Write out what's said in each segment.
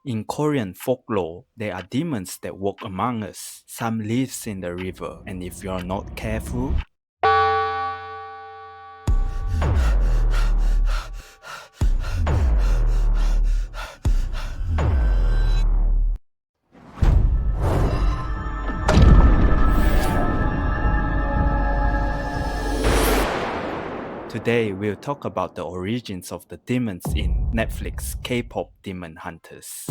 In Korean folklore, there are demons that walk among us. Some lives in the river, and if you're not careful, today we'll talk about the origins of the demons in Netflix K-pop Demon Hunters.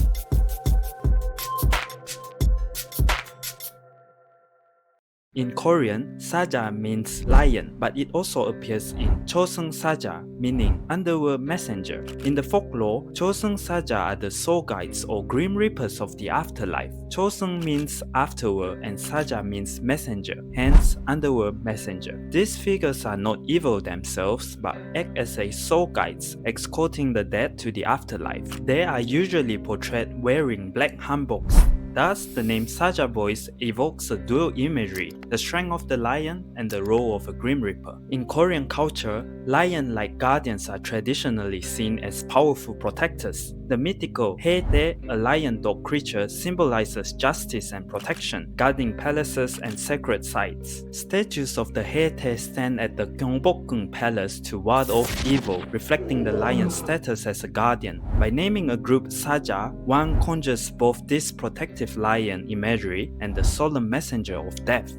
In Korean, Saja means lion, but it also appears in Choseung Saja, meaning underworld messenger. In the folklore, Choseung Saja are the soul guides or grim reapers of the afterlife. Choseung means afterworld and Saja means messenger, hence underworld messenger. These figures are not evil themselves, but act as a soul guides, escorting the dead to the afterlife. They are usually portrayed wearing black hanboks. Thus, the name Saja Boys evokes a dual imagery, the strength of the lion and the role of a Grim Reaper. In Korean culture, lion-like guardians are traditionally seen as powerful protectors. The mythical Haete, a lion-dog creature, symbolizes justice and protection, guarding palaces and sacred sites. Statues of the Haete stand at the Gyeongbokgung Palace to ward off evil, reflecting the lion's status as a guardian. By naming a group Saja, one conjures both this protective lion imagery and the solemn messenger of death.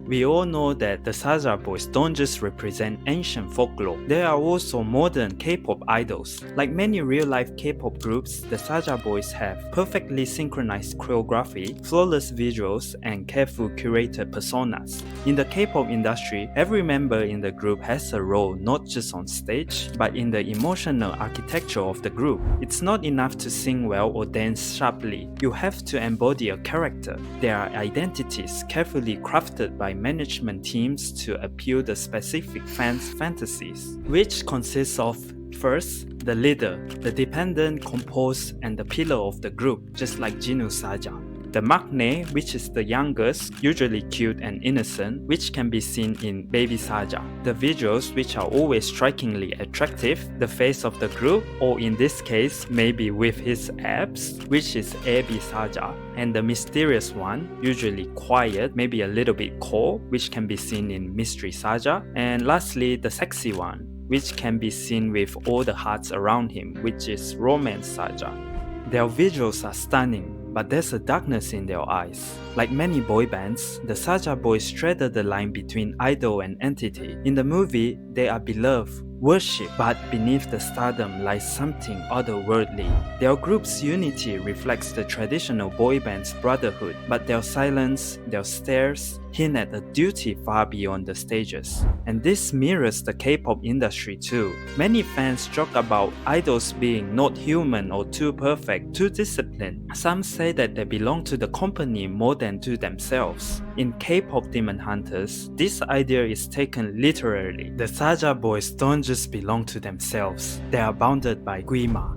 We all know that the Saja Boys don't just represent ancient folklore, they are also modern K-pop idols. Like many real-life K-pop groups, the Saja Boys have perfectly synchronized choreography, flawless visuals, and carefully curated personas. In the K-pop industry, every member in the group has a role not just on stage, but in the emotional architecture of the group. It's not enough to sing well or dance sharply, you have to embody a character. There are identities carefully crafted by management teams to appeal to specific fans' fantasies, which consists of first, the leader, the dependent, composed, and the pillar of the group, just like Jinu Saja. The maknae, which is the youngest, usually cute and innocent, which can be seen in Baby Saja. The visuals, which are always strikingly attractive, the face of the group, or in this case, maybe with his abs, which is Baby Saja. And the mysterious one, usually quiet, maybe a little bit cold, which can be seen in Mystery Saja. And lastly, the sexy one, which can be seen with all the hearts around him, which is Romance Saja. Their visuals are stunning, but there's a darkness in their eyes. Like many boy bands, the Saja Boys straddle the line between idol and entity. In the movie, they are beloved, worshipped, but beneath the stardom lies something otherworldly. Their group's unity reflects the traditional boy band's brotherhood, but their silence, their stares, hint at a duty far beyond the stages. And this mirrors the K-pop industry too. Many fans joke about idols being not human or too perfect, too disciplined. Some say that they belong to the company more than to themselves. In K-pop Demon Hunters, this idea is taken literally. The Saja Boys don't just belong to themselves, they are bounded by Gwima.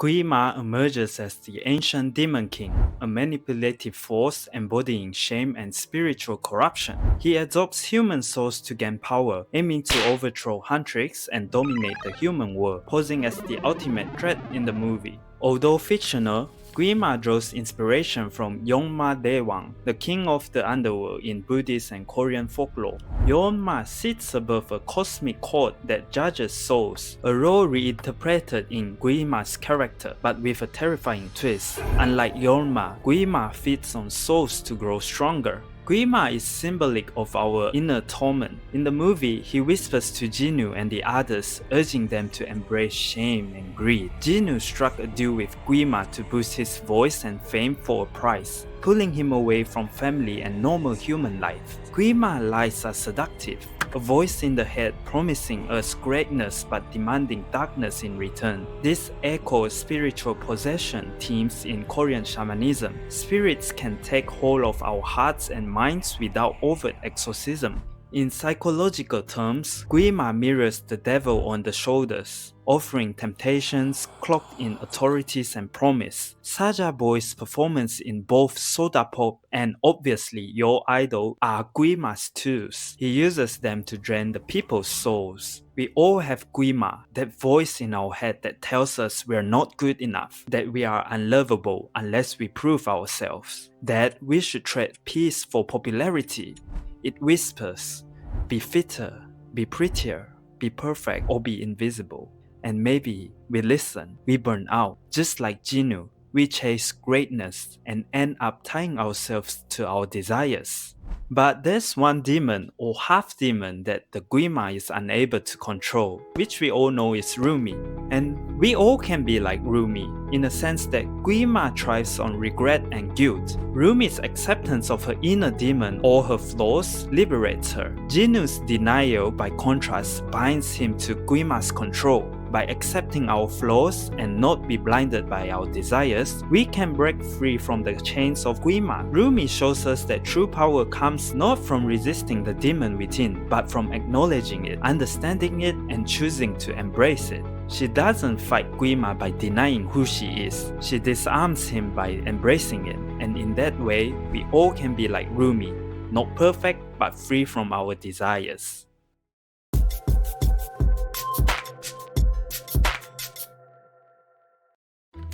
Gwima emerges as the ancient demon king, a manipulative force embodying shame and spiritual corruption. He adopts human souls to gain power, aiming to overthrow Huntrix and dominate the human world, posing as the ultimate threat in the movie. Although fictional, Gwima draws inspiration from Yeonma Daewang, the king of the underworld in Buddhist and Korean folklore. Yeonma sits above a cosmic court that judges souls, a role reinterpreted in Gwima's character, but with a terrifying twist. Unlike Yeonma, Gwima feeds on souls to grow stronger. Gwima is symbolic of our inner torment. In the movie, he whispers to Jinu and the others, urging them to embrace shame and greed. Jinu struck a deal with Gwima to boost his voice and fame for a price, pulling him away from family and normal human life. Gwima lies are seductive, a voice in the head promising us greatness but demanding darkness in return. This echoes spiritual possession themes in Korean Shamanism. Spirits can take hold of our hearts and minds without overt exorcism. In psychological terms, Gwima mirrors the devil on the shoulders. offering temptations, cloaked in authorities and promise. Saja Boys' performance in both soda pop and obviously your idol are Gwima's tools. He uses them to drain the people's souls. We all have Gwima, that voice in our head that tells us we're not good enough, that we are unlovable unless we prove ourselves, that we should trade peace for popularity. It whispers, be fitter, be prettier, be perfect, or be invisible. And maybe we listen, we burn out, just like Jinu. We chase greatness and end up tying ourselves to our desires. But there's one demon or half demon that the Gwima is unable to control, which we all know is Rumi. And we all can be like Rumi, in the sense that Gwima thrives on regret and guilt. Rumi's acceptance of her inner demon or her flaws liberates her. Jinu's denial, by contrast, binds him to Gwima's control. By accepting our flaws and not be blinded by our desires, we can break free from the chains of Gwima. Rumi shows us that true power comes not from resisting the demon within, but from acknowledging it, understanding it, and choosing to embrace it. She doesn't fight Gwima by denying who she is. She disarms him by embracing it, and in that way, we all can be like Rumi, not perfect, but free from our desires.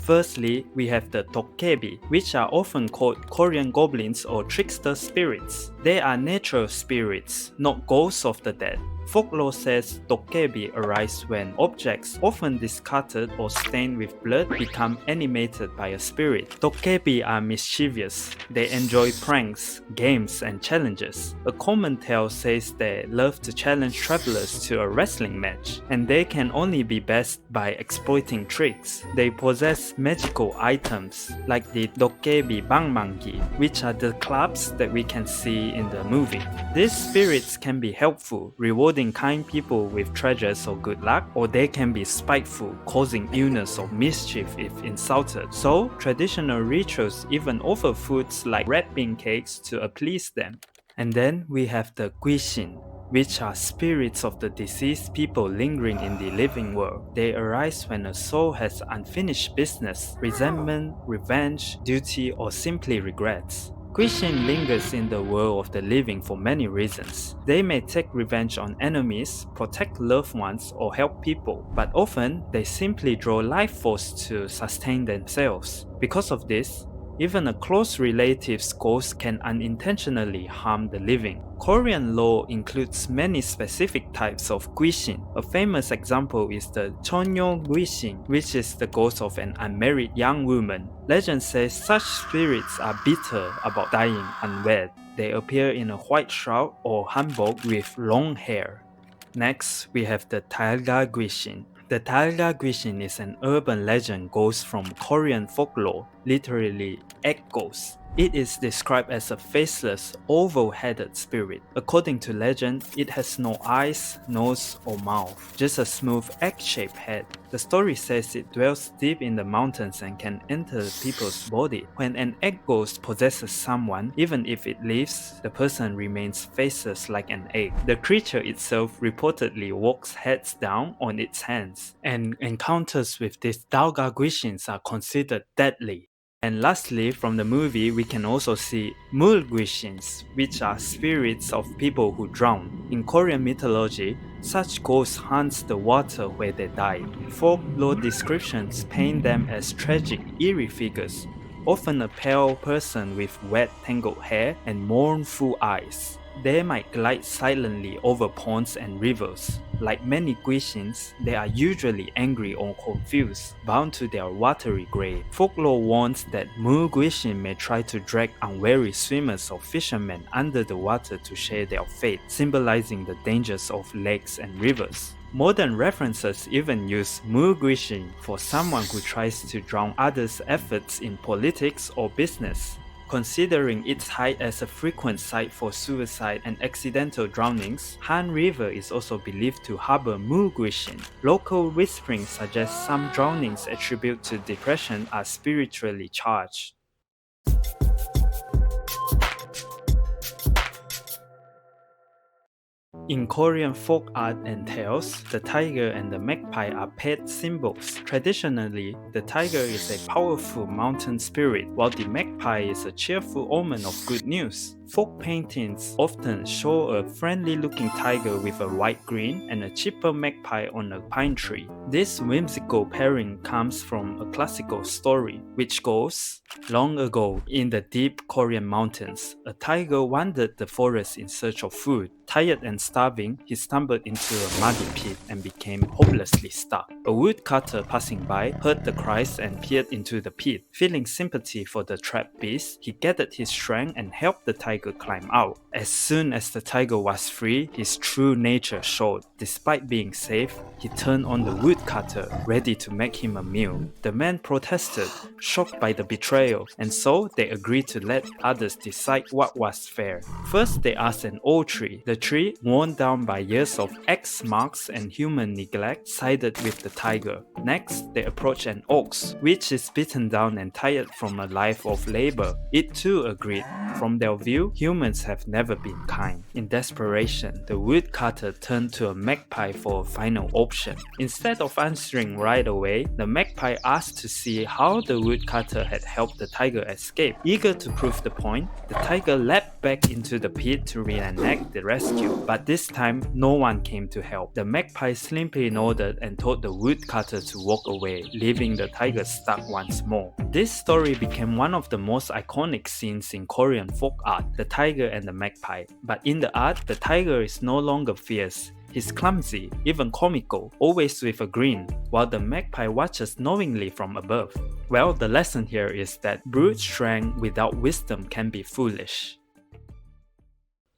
Firstly, we have the Dokkebi, which are often called Korean goblins or trickster spirits. They are natural spirits, not ghosts of the dead. Folklore says Dokkebi arise when objects, often discarded or stained with blood, become animated by a spirit. Dokkebi are mischievous. They enjoy pranks, games, and challenges. A common tale says they love to challenge travelers to a wrestling match, and they can only be best by exploiting tricks. They possess magical items like the Dokkebi Bangmangi, which are the clubs that we can see in the movie. These spirits can be helpful, rewarding kind people with treasures or good luck, or they can be spiteful, causing illness or mischief if insulted. So, traditional rituals even offer foods like red bean cakes to appease them. And then we have the Gwishin, which are spirits of the deceased people lingering in the living world. They arise when a soul has unfinished business, resentment, revenge, duty, or simply regrets. Gwishin lingers in the world of the living for many reasons. They may take revenge on enemies, protect loved ones, or help people, but often they simply draw life force to sustain themselves. Because of this, even a close relative's ghost can unintentionally harm the living. Korean lore includes many specific types of Gwishin. A famous example is the Chonyo Gwishin, which is the ghost of an unmarried young woman. Legend says such spirits are bitter about dying unwed. They appear in a white shroud or hanbok with long hair. Next, we have the Dalgyal Gwishin. The Dalgyal Gwishin is an urban legend ghost from Korean folklore, literally egg ghost. It is described as a faceless, oval-headed spirit. According to legend, it has no eyes, nose, or mouth, just a smooth egg-shaped head. The story says it dwells deep in the mountains and can enter people's body. When an egg ghost possesses someone, even if it leaves, the person remains faceless like an egg. The creature itself reportedly walks heads down on its hands, and encounters with these Dalgyal Gwishins are considered deadly. And lastly, from the movie, we can also see Gwishin, which are spirits of people who drown. In Korean mythology, such ghosts haunt the water where they died. Folklore descriptions paint them as tragic, eerie figures, often a pale person with wet, tangled hair and mournful eyes. They might glide silently over ponds and rivers. Like many Gwishins, they are usually angry or confused, bound to their watery grave. Folklore warns that Gwishin may try to drag unwary swimmers or fishermen under the water to share their fate, symbolizing the dangers of lakes and rivers. Modern references even use Gwishin for someone who tries to drown others' efforts in politics or business. Considering its height as a frequent site for suicide and accidental drownings, Han River is also believed to harbor Gwishin. Local whisperings suggest some drownings attributed to depression are spiritually charged. In Korean folk art and tales, the tiger and the magpie are pet symbols. Traditionally, the tiger is a powerful mountain spirit, while the magpie is a cheerful omen of good news. Folk paintings often show a friendly-looking tiger with a white green and a chipper magpie on a pine tree. This whimsical pairing comes from a classical story, which goes, long ago, in the deep Korean mountains, a tiger wandered the forest in search of food. Tired and starving, he stumbled into a muddy pit and became hopelessly stuck. A woodcutter passing by heard the cries and peered into the pit. Feeling sympathy for the trapped beast, he gathered his strength and helped the tiger climb out. As soon as the tiger was free, his true nature showed. Despite being safe, he turned on the woodcutter, ready to make him a meal. The man protested, shocked by the betrayal, and so they agreed to let others decide what was fair. First, they asked an old tree. The tree, worn down by years of axe marks and human neglect, sided with the tiger. Next, they approached an ox, which is beaten down and tired from a life of labor. It too agreed. From their view, humans have never been kind. In desperation, the woodcutter turned to a magpie for a final option. Instead of answering right away, the magpie asked to see how the woodcutter had helped the tiger escape. Eager to prove the point, the tiger leapt back into the pit to reenact the rescue, but this time no one came to help. The magpie simply nodded and told the woodcutter to walk away, leaving the tiger stuck once more. This story became one of the most iconic scenes in Korean folk art, the tiger and the magpie. But in the art, the tiger is no longer fierce. He's clumsy, even comical, always with a grin, while the magpie watches knowingly from above. Well, the lesson here is that brute strength without wisdom can be foolish.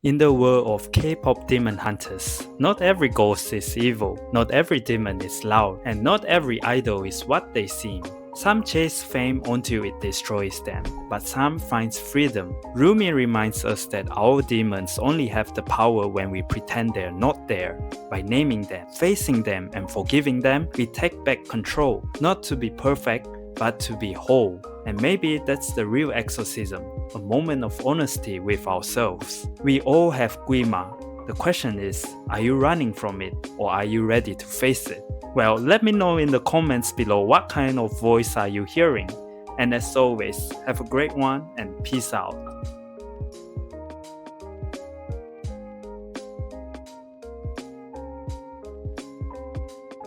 In the world of K-pop demon hunters, not every ghost is evil, not every demon is loud, and not every idol is what they seem. Some chase fame until it destroys them, but some find freedom. Rumi reminds us that our demons only have the power when we pretend they're not there. By naming them, facing them, and forgiving them, we take back control, not to be perfect, but to be whole. And maybe that's the real exorcism, a moment of honesty with ourselves. We all have Gwima. The question is, are you running from it, or are you ready to face it? Well, let me know in the comments below what kind of voice are you hearing. And as always, have a great one and peace out.